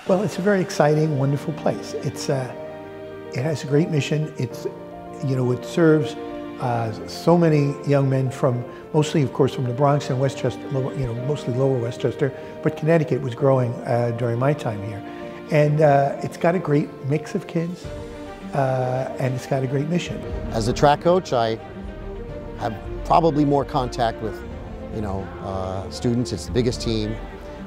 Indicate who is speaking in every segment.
Speaker 1: Well, it's a very exciting, wonderful place. It has a great mission. It serves so many young men from, mostly, of course, from the Bronx and Westchester, mostly lower Westchester, but Connecticut was growing during my time here. And it's got a great mix of kids, and it's got a great mission.
Speaker 2: As a track coach, I have probably more contact with, students. It's the biggest team.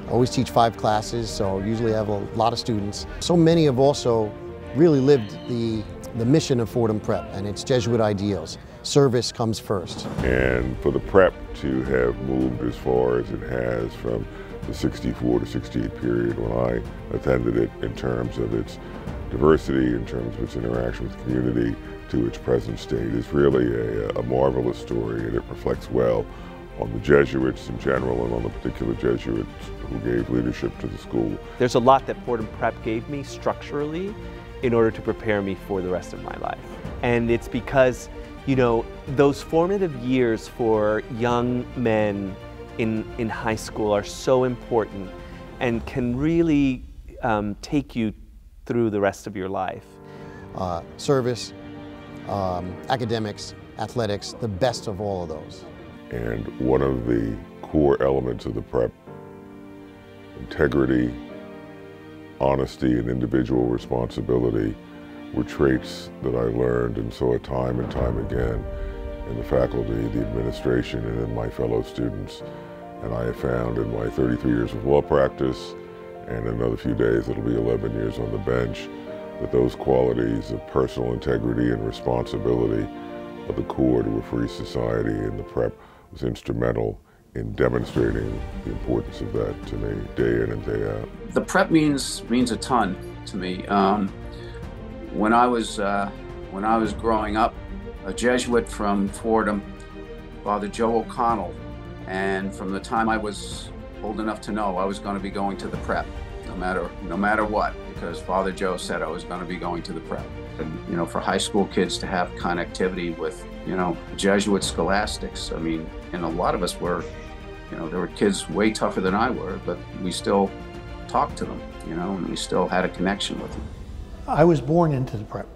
Speaker 2: I always teach 5 classes, so usually I have a lot of students. So many have also really lived the mission of Fordham Prep and its Jesuit ideals. Service comes first.
Speaker 3: And for the prep to have moved as far as it has from the 64 to 68 period when I attended it, in terms of its diversity, in terms of its interaction with the community, to its present state, is really a marvelous story, and it reflects well on the Jesuits in general and on the particular Jesuits who gave leadership to the school.
Speaker 4: There's a lot that Fordham Prep gave me structurally in order to prepare me for the rest of my life. And it's because, those formative years for young men in high school are so important and can really take you through the rest of your life.
Speaker 2: Service, academics, athletics, the best of all of those.
Speaker 3: And one of the core elements of the prep, integrity, honesty, and individual responsibility, were traits that I learned and saw time and time again in the faculty, the administration, and in my fellow students. And I have found in my 33 years of law practice, and in another few days it'll be 11 years on the bench, that those qualities of personal integrity and responsibility are the core to a free society, and the prep was instrumental in demonstrating the importance of that to me day in and day out.
Speaker 5: The prep means a ton to me. When I was growing up, a Jesuit from Fordham, Father Joe O'Connell, and from the time I was old enough to know I was going to be going to the prep, no matter what, because Father Joe said I was going to be going to the prep. And, for high school kids to have connectivity with, Jesuit scholastics, and a lot of us were, there were kids way tougher than I were, but we still talked to them, and we still had a connection with them.
Speaker 1: I was born into the prep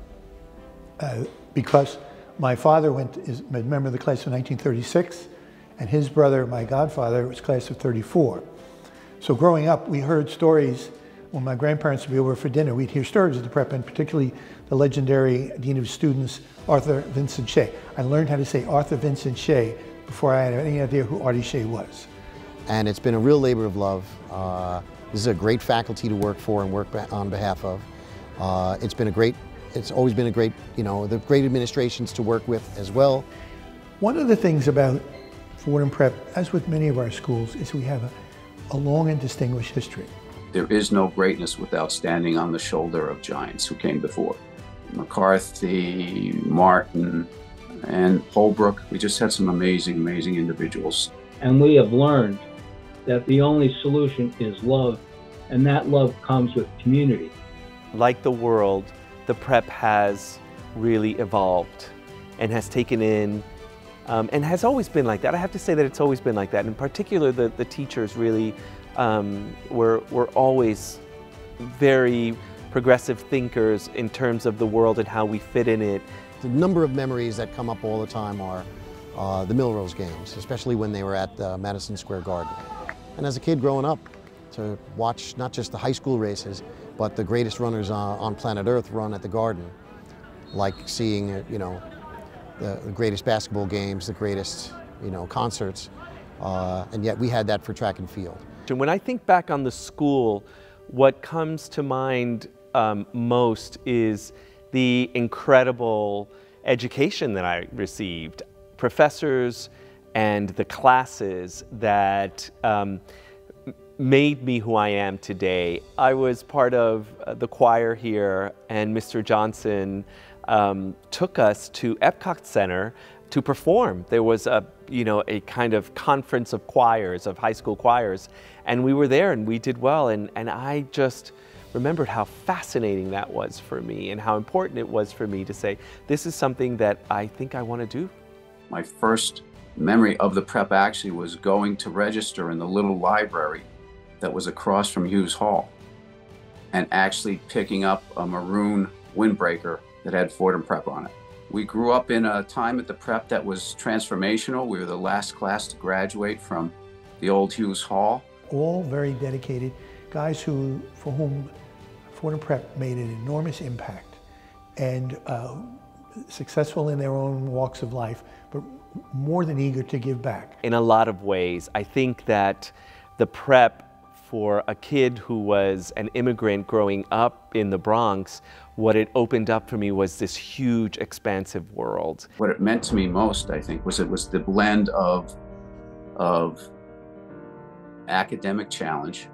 Speaker 1: because my father is a member of the class of 1936, and his brother, my godfather, was class of 34. So growing up, we heard stories. When my grandparents would be over for dinner, we'd hear stories of the prep, and particularly the legendary Dean of Students, Arthur Vincent Shea. I learned how to say Arthur Vincent Shea before I had any idea who Artie Shea was.
Speaker 2: And it's been a real labor of love. This is a great faculty to work for and work on behalf of. It's always been a great, the great administrations to work with as well.
Speaker 1: One of the things about Fordham Prep, as with many of our schools, is we have a long and distinguished history.
Speaker 5: There is no greatness without standing on the shoulder of giants who came before. McCarthy, Martin, and Holbrook. We just had some amazing, amazing individuals.
Speaker 6: And we have learned that the only solution is love, and that love comes with community.
Speaker 4: Like the world, the prep has really evolved and has taken in, and has always been like that. I have to say that it's always been like that. In particular, the teachers really were always very progressive thinkers in terms of the world and how we fit in it.
Speaker 2: The number of memories that come up all the time are the Milrose games, especially when they were at Madison Square Garden. And as a kid growing up, to watch not just the high school races, but the greatest runners on planet Earth run at the Garden, like seeing, the greatest basketball games, the greatest, concerts, and yet we had that for track and field.
Speaker 4: And when I think back on the school, what comes to mind most is the incredible education that I received, professors and the classes that made me who I am today. I was part of the choir here, and Mr. Johnson took us to Epcot Center to perform. There was a kind of conference of choirs, of high school choirs, and we were there and we did well, and I just remembered how fascinating that was for me and how important it was for me to say, this is something that I think I want to do.
Speaker 5: My first memory of the prep actually was going to register in the little library that was across from Hughes Hall. and actually picking up a maroon windbreaker that had Fordham Prep on it. We grew up in a time at the prep that was transformational. We were the last class to graduate from the old Hughes Hall.
Speaker 1: All very dedicated guys for whom Fordham Prep made an enormous impact, and successful in their own walks of life, but more than eager to give back.
Speaker 4: In a lot of ways, I think that the prep for a kid who was an immigrant growing up in the Bronx, what it opened up for me was this huge, expansive world.
Speaker 5: What it meant to me most, I think, was it was the blend of academic challenge,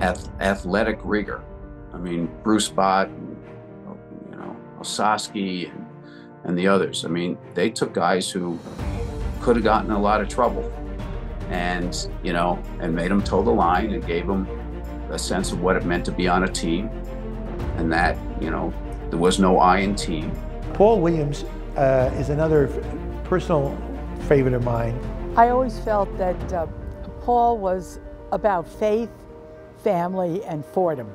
Speaker 5: athletic rigor. I mean, Bruce Bott, you know, Ososky, and the others. I mean, they took guys who could have gotten in a lot of trouble, and you know, and made them toe the line and gave them a sense of what it meant to be on a team, and that, you know, there was no I in team.
Speaker 1: Paul Williams is another personal favorite of mine.
Speaker 7: I always felt that Paul was about faith, family, and Fordham.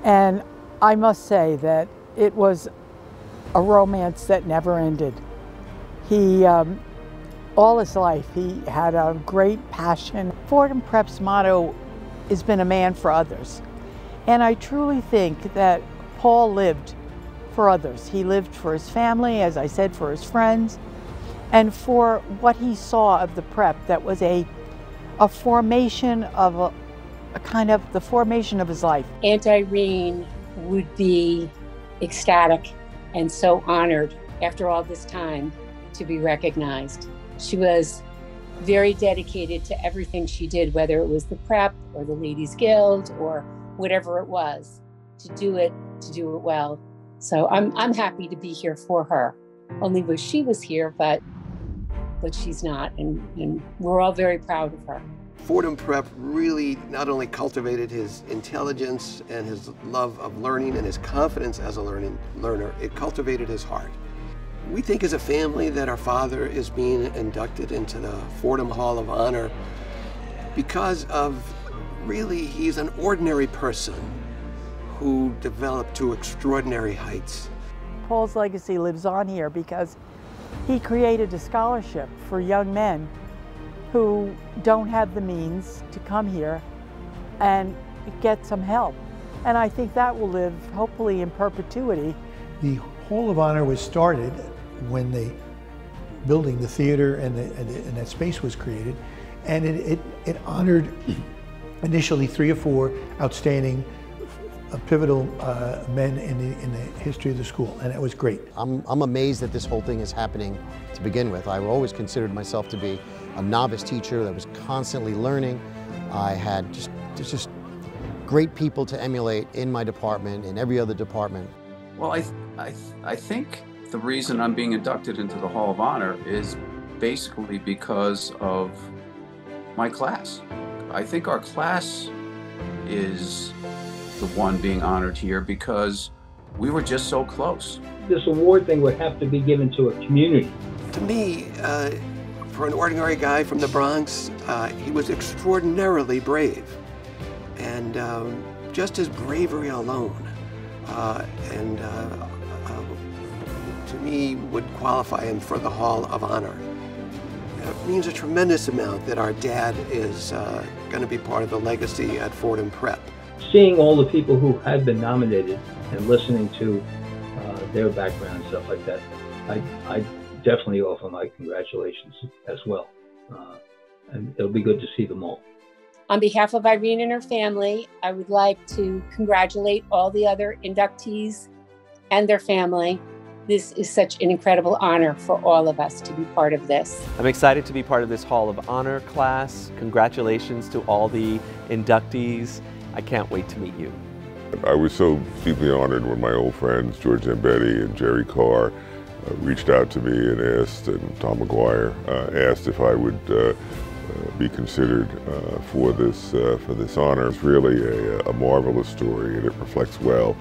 Speaker 7: And I must say that it was a romance that never ended. He, all his life, he had a great passion. Fordham Prep's motto has been a man for others. And I truly think that Paul lived for others. He lived for his family, as I said, for his friends, and for what he saw of the prep that was a formation of a kind of the formation of his life.
Speaker 8: Aunt Irene would be ecstatic and so honored after all this time to be recognized. She was very dedicated to everything she did, whether it was the prep or the Ladies Guild or whatever it was, to do it well. So I'm happy to be here for her. Only wish she was here, but she's not, and we're all very proud of her.
Speaker 9: Fordham Prep really not only cultivated his intelligence and his love of learning and his confidence as a learner, it cultivated his heart. We think as a family that our father is being inducted into the Fordham Hall of Honor because of really he's an ordinary person who developed to extraordinary heights.
Speaker 7: Paul's legacy lives on here because he created a scholarship for young men who don't have the means to come here and get some help. And I think that will live, hopefully, in perpetuity.
Speaker 1: The Hall of Honor was started when the building, the theater, and that space was created, and it honored initially 3 or 4 outstanding, pivotal men in the history of the school, and it was great.
Speaker 2: I'm amazed that this whole thing is happening to begin with. I always considered myself to be a novice teacher that was constantly learning. I had just great people to emulate in my department, in every other department.
Speaker 5: Well, I think the reason I'm being inducted into the Hall of Honor is basically because of my class. I think our class is the one being honored here because we were just so close.
Speaker 6: This award thing would have to be given to a community.
Speaker 9: To me, for an ordinary guy from the Bronx, he was extraordinarily brave. And just his bravery alone, to me, would qualify him for the Hall of Honor. It means a tremendous amount that our dad is going to be part of the legacy at Fordham Prep.
Speaker 6: Seeing all the people who had been nominated and listening to their background and stuff like that, I definitely offer my congratulations as well. And it'll be good to see them all.
Speaker 8: On behalf of Irene and her family, I would like to congratulate all the other inductees and their family. This is such an incredible honor for all of us to be part of this.
Speaker 4: I'm excited to be part of this Hall of Honor class. Congratulations to all the inductees. I can't wait to meet you.
Speaker 3: I was so deeply honored when my old friends George Zambetti and Jerry Carr reached out to me and asked, and Tom McGuire asked if I would be considered for this honor. It's really a marvelous story, and it reflects well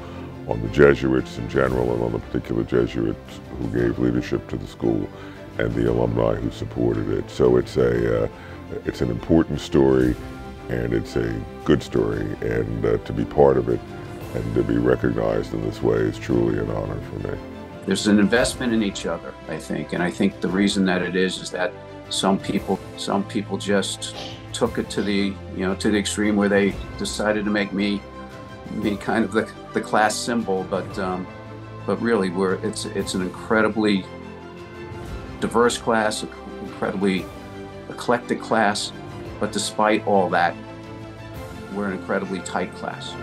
Speaker 3: on the Jesuits in general and on the particular Jesuits who gave leadership to the school and the alumni who supported it. So it's an important story. and it's a good story, and to be part of it and to be recognized in this way is truly an honor for me.
Speaker 5: There's an investment in each other, I think, and I think the reason that it is that some people just took it to the to the extreme where they decided to make me kind of the class symbol, but really it's an incredibly diverse class, incredibly eclectic class, but despite all that, we're an incredibly tight class.